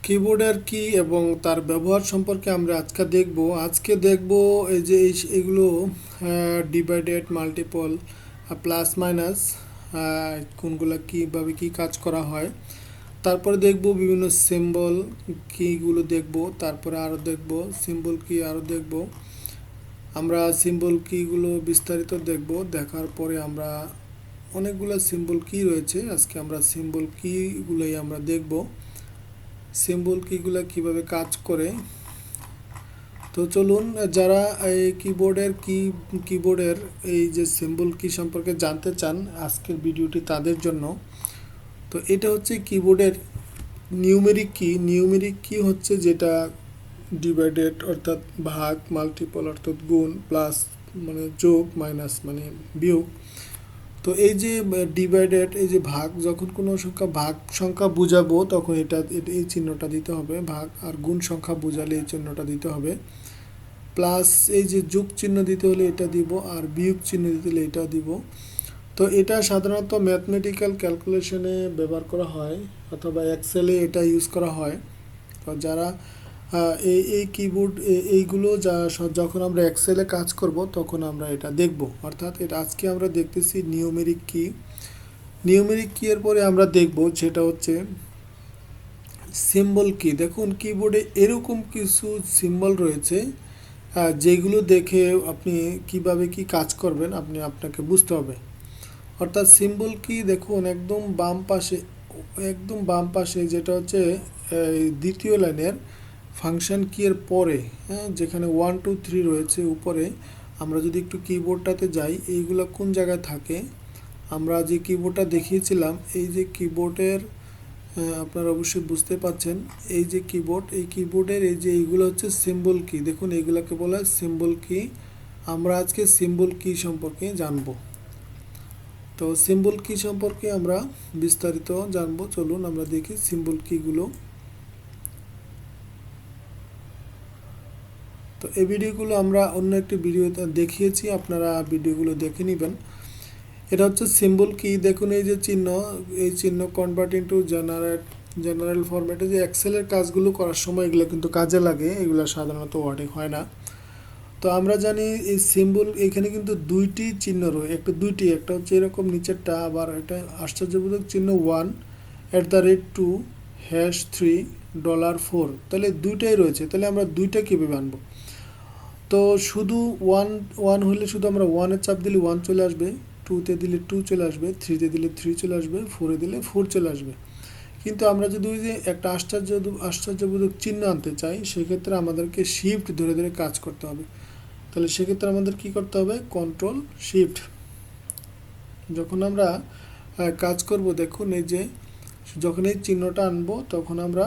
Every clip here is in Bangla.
কিবোর্ডের কি এবং তার ব্যবহার সম্পর্কে আমরা আজকে দেখব এই যে এগুলো ডিভাইডেড মাল্টিপল প্লাস মাইনাস কোনগুলো কীভাবে কি কাজ করা হয়। তারপরে দেখব বিভিন্ন সিম্বল কিগুলো দেখব, তারপরে আরও দেখব সিম্বল কি আরও দেখব। আমরা সিম্বল কিগুলো বিস্তারিত দেখব, দেখার পরে আমরা অনেকগুলো সিম্বল কি রয়েছে, আজকে আমরা সিম্বল কিগুলোই আমরা দেখব সিম্বল কিগুলো কিভাবে কাজ করে। তো চলুন, যারা এই কিবোর্ডের এই যে সিম্বল কি সম্পর্কে জানতে চান, আজকের ভিডিওটি তাদের জন্য। তো এটা হচ্ছে কিবোর্ডের নিউমেরিক কি হচ্ছে যেটা ডিভাইডেড অর্থাৎ ভাগ, মাল্টিপল অর্থাৎ গুণ, প্লাস মানে যোগ, মাইনাস মানে বিয়োগ। তো এই যে ডিভাইডেড, এই যে ভাগ, যখন কোনো সংখ্যা বুঝাবো তখন এই চিহ্নটা দিতে হবে ভাগ, আর গুণ সংখ্যা বুঝালে এই চিহ্নটা দিতে হবে, প্লাস এই যে যোগ চিহ্ন দিতে হলে এটা দিব, আর বিয়োগ চিহ্ন দিতে হলে এটা দিব। তো এটা সাধারণত ম্যাথমেটিক্যাল ক্যালকুলেশনে ব্যবহার করা হয়, অথবা এক্সেলে এটা ইউজ করা হয়। তো যারা এই কিবোর্ড এইগুলো যখন আমরা এক্সেলে কাজ করব তখন আমরা এটা দেখব। অর্থাৎ এটা আজকে আমরা দেখতেছি নিউমেরিক কি এর পরে আমরা দেখব যেটা হচ্ছে সিম্বল কি। দেখুন, কিবোর্ডে এরকম কিছু সিম্বল রয়েছে যেগুলো দেখে আপনি কিভাবে কি কাজ করবেন আপনাকে বুঝতে হবে। অর্থাৎ সিম্বল কি দেখুন একদম বাম পাশে যেটা হচ্ছে দ্বিতীয় লাইনের ফাংশন কি এর পরে, হ্যাঁ, যেখানে 1 2 3 রয়েছে উপরে, আমরা যদি একটু কিবোর্ডটাতে যাই, এইগুলো কোন জায়গায় থাকে, আমরা যে কিবোর্ডটা দেখিয়েছিলাম এই যে কিবোর্ডের, আপনারা অবশ্যই বুঝতে পাচ্ছেন, এই যে এই কিবোর্ডের এই যে এইগুলো হচ্ছে সিম্বল কি। দেখুন, এইগুলোকে বলা হয় সিম্বল কি। আমরা আজকে সিম্বল কি সম্পর্কে জানব। তো সিম্বল কি সম্পর্কে আমরা বিস্তারিত জানবো। চলুন আমরা দেখি সিম্বল কিগুলো। তো এই ভিডিওগুলো আমরা অন্য একটি ভিডিওতে দেখিয়েছি, আপনারা ভিডিওগুলো দেখে নেবেন। এটা হচ্ছে সিম্বল কি। দেখুন, এই চিহ্ন কনভার্ট ইনটু জেনারেল ফরম্যাটে যে এক্সেলের কাজগুলো করার সময় এগুলো কিন্তু কাজে লাগে, এগুলো সাধারণত ওয়ার্ডে হয় না। তো আমরা জানি এই সিম্বল, এখানে কিন্তু দুইটি চিহ্ন রয়েছে, একটা হচ্ছে এরকম নিচেরটা, আবার এটা আশ্চর্যবোধক চিহ্ন 1 @2 #3 $4। তাহলে দুইটাই রয়েছে, তাহলে আমরা দুইটা কীভাবে আনবো। তো শুধু ওয়ান হলে শুধু আমরা 1-এ চাপ দিলে 1 চলে আসবে, 2-তে দিলে 2 চলে আসবে, 3-তে দিলে 3 চলে আসবে, 4-এ দিলে 4 চলে আসবে। কিন্তু আমরা যদি ওই যে একটা আশ্চর্যবোধক চিহ্ন আনতে চাই, সেক্ষেত্রে আমাদেরকে শিফট ধরে ধরে কাজ করতে হবে। তাহলে সেক্ষেত্রে আমাদের কি করতে হবে, কন্ট্রোল শিফট। যখন আমরা কাজ করব, দেখুন এই যে যখন এই চিহ্নটা আনবো তখন আমরা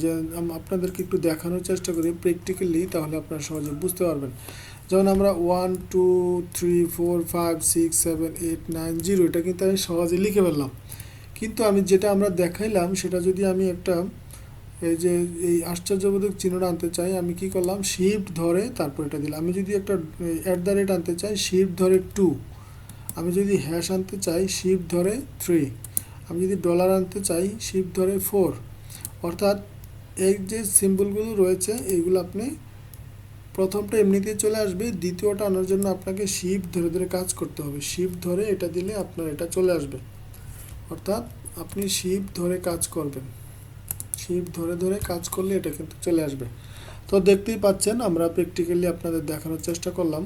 যে আপনাদেরকে একটু দেখানোর চেষ্টা করি প্র্যাকটিক্যালি, তাহলে আপনারা সহজে বুঝতে পারবেন। যেমন আমরা 1 2 3 4 5 6 7 8 9 0 এটা কিন্তু আমি সহজে লিখে ফেললাম। কিন্তু আমরা দেখাইলাম সেটা যদি আমি একটা এই যে এই আশ্চর্যবোধক চিহ্নটা আনতে চাই, আমি কি করলাম, শিফট ধরে তারপর এটা দিলাম। আমি যদি একটা @ আনতে চাই, শিফট ধরে 2। আমি যদি হ্যাশ আনতে চাই, শিফট ধরে 3। আমি যদি ডলার আনতে চাই, শিফট ধরে 4। অর্থাৎ এই যে সিম্বলগুলো রয়েছে এইগুলো আপনি প্রথমটা এমনিতেই চলে আসবে, দ্বিতীয়টা আনার জন্য আপনাকে শিফট ধরে ধরে কাজ করতে হবে। শিফট ধরে এটা দিলে আপনার এটা চলে আসবে। অর্থাৎ আপনি শিফট ধরে কাজ করবেন, শিফট ধরে ধরে কাজ করলে এটা কিন্তু চলে আসবে। তো দেখতেই পাচ্ছেন, আমরা প্র্যাকটিক্যালি আপনাদের দেখানোর চেষ্টা করলাম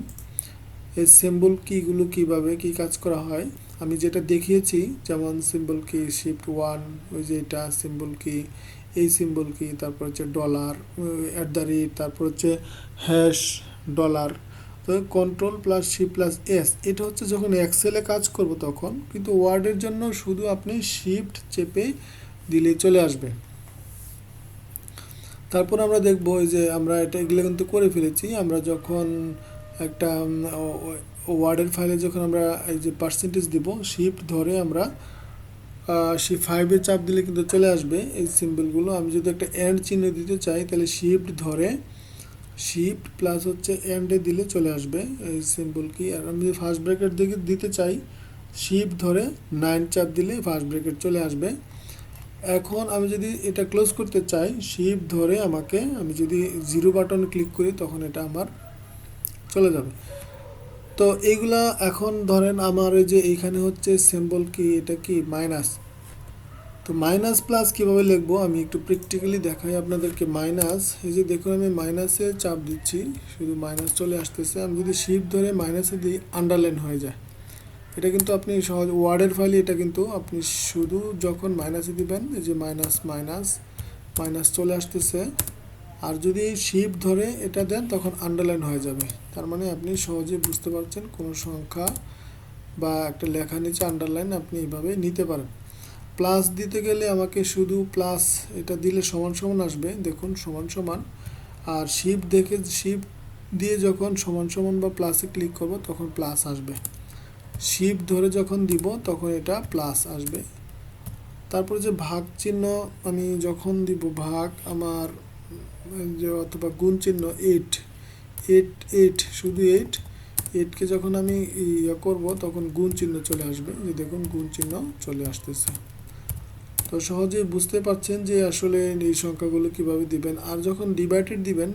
এই সিম্বল কিগুলো কিভাবে কি কাজ করা হয়। আমি যেটা দেখিয়েছি, যেমন সিম্বল কি শিফট 1, ওই যে এটা সিম্বল কি, এই সিম্বল কি, তারপর হচ্ছে ডলার, @, তারপর হচ্ছে হ্যাশ, ডলার। তো control plus shift plus S, এটা হচ্ছে যখন এক্সেলে কাজ করব তখন। কিন্তু ওয়ার্ডের জন্য শুধু আপনি শিফট চেপে দিলেই চলে আসবে। তারপর আমরা দেখব এই যে আমরা এগুলো কিন্তু করে ফেলেছি। আমরা যখন একটা ওয়ার্ডের ফাইলে যখন আমরা এই যে পার্সেন্টেজ দিব, শিফট ধরে আমরা 5-এ চাপ দিলে কিন্তু চলে আসবে এই সিম্বলগুলো। আমি যদি একটা এন্ড চিহ্ন দিতে চাই, তাহলে শিফট ধরে শিফট প্লাস হচ্ছে এন্ডে দিলে চলে আসবে এই সিম্বল কি। আর আমি যদি ফার্স্ট ব্র্যাকেট দিতে চাই, শিফট ধরে 9 চাপ দিলে ফার্স্ট ব্র্যাকেট চলে আসবে। এখন আমি যদি এটা ক্লোজ করতে চাই, শিফট ধরে আমি যদি জিরো বাটন ক্লিক করি তখন এটা আমার চলে যাবে। তো এইগুলা এখন ধরেন আমার এই যে এইখানে হচ্ছে সিম্বল কি, এটা কি মাইনাস। তো মাইনাস প্লাস কীভাবে লিখবো আমি একটু প্র্যাকটিক্যালি দেখাই আপনাদেরকে। মাইনাস, এই যে দেখুন আমি মাইনাসে চাপ দিচ্ছি, শুধু মাইনাস চলে আসতেছে। আমি যদি শিফট ধরে মাইনাসে দিই আন্ডারলাইন হয়ে যায়। এটা কিন্তু আপনি সহজ ওয়ার্ডের ফাইলে এটা কিন্তু আপনি শুধু যখন মাইনাসে দিবেন, এই যে মাইনাস মাইনাস মাইনাস চলে আসতেছে। আর যদি শিফট ধরে এটা দেন তখন আন্ডারলাইন হয়ে যাবে। তার মানে আপনি সহজে বুঝতে পারছেন কোনো সংখ্যা বা একটা লেখা নিচে আন্ডারলাইন আপনি এইভাবে নিতে পারেন। প্লাস দিতে গেলে আমাকে শুধু প্লাস এটা দিলে সমান সমান আসবে, দেখুন সমান সমান। আর শিফট দিয়ে যখন সমান সমান বা প্লাসে ক্লিক করব তখন প্লাস আসবে। শিফট ধরে যখন দিব তখন এটা প্লাস আসবে। তারপরে যে ভাগ চিহ্ন আমি যখন দিব ভাগ আমার যে অথবা গুণ চিহ্ন এইট এইট এইট শুধু এইটকে যখন আমি ইয়ে করব তখন গুণ চিহ্ন চলে আসবে। যে দেখুন গুণ চিহ্ন চলে আসতেছে। তো সহজেই বুঝতে পারছেন যে আসলে এই সংখ্যাগুলো কিভাবে দিবেন। আর যখন ডিভাইডেড দিবেন,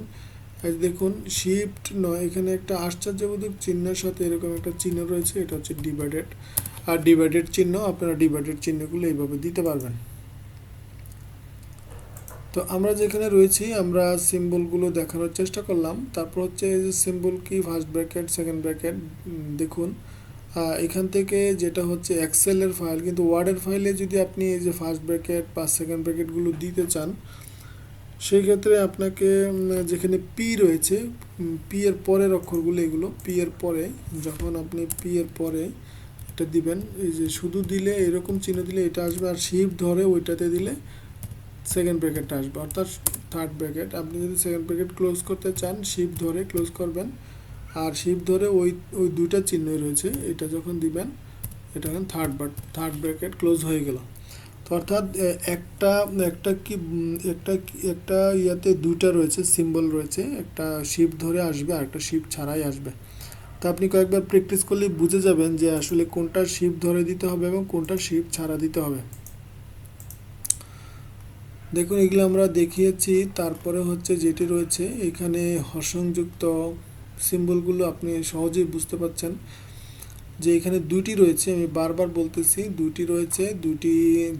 দেখুন শিফট নয়, এখানে একটা আশ্চর্যবোধক চিহ্নের সাথে এরকম একটা চিহ্ন রয়েছে, এটা হচ্ছে ডিভাইডেড। আর ডিভাইডেড চিহ্ন আপনারা ডিভাইডেড চিহ্নগুলো এইভাবে দিতে পারবেন। তো আমরা যেখানে রয়েছি আমরা সিম্বলগুলো দেখানোর চেষ্টা করলাম। তারপর হচ্ছে এই যে সিম্বল কি, ফার্স্ট ব্র্যাকেট সেকেন্ড ব্র্যাকেট। দেখুন এখান থেকে যেটা হচ্ছে এক্সেলের ফাইল, কিন্তু ওয়ার্ডের ফাইলে যদি আপনি এই যে ফার্স্ট ব্র্যাকেট বা সেকেন্ড ব্র্যাকেটগুলো দিতে চান, সেই ক্ষেত্রে আপনাকে যেখানে পি রয়েছে, পি এর পরের অক্ষরগুলো এগুলো পি এর পরে, যখন আপনি পি এর পরে এটা দিবেন, এই যে শুধু দিলে এরকম চিহ্ন দিলে এটা আসবে, আর শিফট ধরে ওইটাতে দিলে সেকেন্ড ব্র্যাকেটটা আসবে, অর্থাৎ থার্ড ব্র্যাকেট। আপনি যদি সেকেন্ড ব্র্যাকেট ক্লোজ করতে চান শিফট ধরে ক্লোজ করবেন, আর শিফট ধরে ওই দুইটা চিহ্নই রয়েছে, এটা যখন দিবেন এটা এখন থার্ড ব্র্যাকেট ক্লোজ হয়ে গেল। তো অর্থাৎ একটা একটা ইয়াতে দুইটা রয়েছে সিম্বল রয়েছে, একটা শিফট ধরে আসবে আর একটা শিফট ছাড়াই আসবে। তো আপনি কয়েকবার প্র্যাকটিস করলেই বুঝে যাবেন যে আসলে কোনটা শিফট ধরে দিতে হবে এবং কোনটা শিফট ছাড়া দিতে হবে। দেখুন এগুলো আমরা দেখিয়েছি। তারপরে হচ্ছে যেটি রয়েছে এখানে হরসংযুক্ত সিম্বলগুলো আপনি সহজেই বুঝতে পারছেন যে এখানে দুইটি রয়েছে, আমি বারবার বলতেছি দুইটি রয়েছে,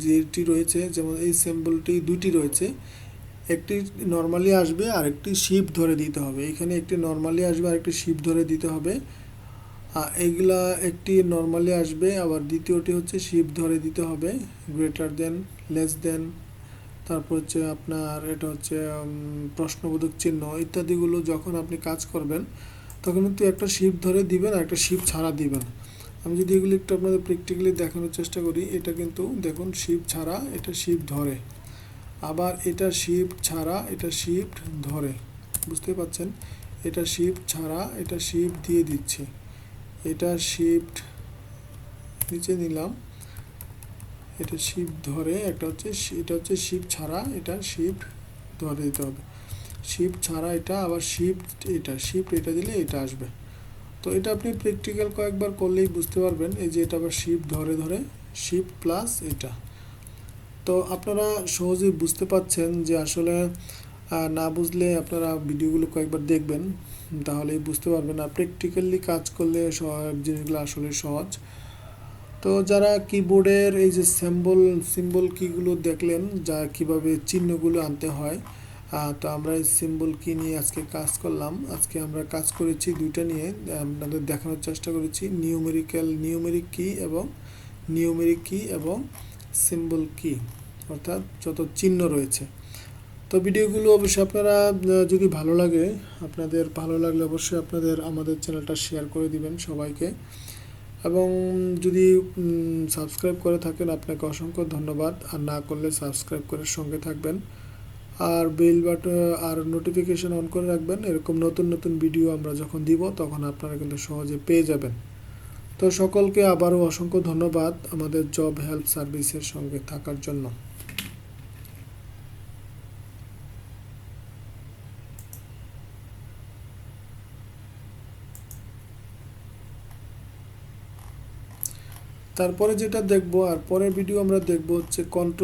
যেটি রয়েছে যেমন এই সিম্বলটি দুইটি রয়েছে, একটি নর্মালি আসবে আর একটি শিফট ধরে দিতে হবে। এখানে একটি নর্মালি আসবে আর একটি শিফট ধরে দিতে হবে। এইগুলা একটি নর্মালি আসবে, আবার দ্বিতীয়টি হচ্ছে শিফট ধরে দিতে হবে, গ্রেটার দেন, লেস দেন, তারপর হচ্ছে আপনার এটা হচ্ছে প্রশ্নবোধক চিহ্ন ইত্যাদিগুলো যখন আপনি কাজ করবেন তখন কিন্তু একটা শিফট ধরে দিবেন আর একটা শিফট ছাড়া দিবেন। আমি যদি এগুলো একটু আপনাদের প্র্যাকটিক্যালি দেখানোর চেষ্টা করি, এটা কিন্তু দেখুন শিফট ছাড়া, এটা শিফট ধরে, আবার এটা শিফট ছাড়া, এটা শিফট ধরে, বুঝতে পারছেন? এটা শিফট ছাড়া, এটা শিফট দিয়ে দিচ্ছি, এটা শিফট নিচে নিলাম, এটা শিফট ধরে, এটা হচ্ছে শিফট ছাড়া, এটা শিফট ধরে দিতে হবে, শিফট ছাড়া এটা, আবার শিফট এটা দিলে এটা আসবে। তো এটা আপনি প্র্যাকটিক্যাল কয়েকবার করলেই বুঝতে পারবেন। এই যে এটা আবার শিফট ধরে শিফট প্লাস এটা। তো আপনারা সহজেই বুঝতে পাচ্ছেন যে আসলে না বুঝলে আপনারা ভিডিওগুলো কয়েকবার দেখবেন, তাহলেই বুঝতে পারবেন। আর প্র্যাকটিক্যালি কাজ করলে জিনিসগুলো আসলে সহজ। তো যারা কিবোর্ডের এই যে সিম্বল কিগুলো দেখলেন, যা কিভাবে চিহ্নগুলো আনতে হয়, তো আমরা এই সিম্বল কি নিয়ে আজকে কাজ করলাম। আজকে আমরা কাজ করেছি দুইটা নিয়ে, আপনাদের দেখানোর চেষ্টা করেছি নিউমেরিক কি এবং সিম্বল কি, অর্থাৎ যত চিহ্ন রয়েছে। তো ভিডিওগুলো অবশ্যই আপনারা যদি ভালো লাগলে অবশ্যই আমাদের চ্যানেলটা শেয়ার করে দিবেন সবাইকে, এবং যদি সাবস্ক্রাইব করে থাকেন আপনাকে অসংখ্য ধন্যবাদ। আর না করলে সাবস্ক্রাইব করে সঙ্গে থাকবেন, আর বেল বাটন আর নোটিফিকেশন অন করে রাখবেন। এরকম নতুন ভিডিও আমরা যখন দিব তখন আপনারা কিন্তু সহজে পেয়ে যাবেন। তো সকলকে আবারও অসংখ্য ধন্যবাদ আমাদের জব হেল্প সার্ভিসের সঙ্গে থাকার জন্য। তারপরে যেটা দেখবো, আর পরের ভিডিও আমরা দেখবো হচ্ছে কন্ট্রোল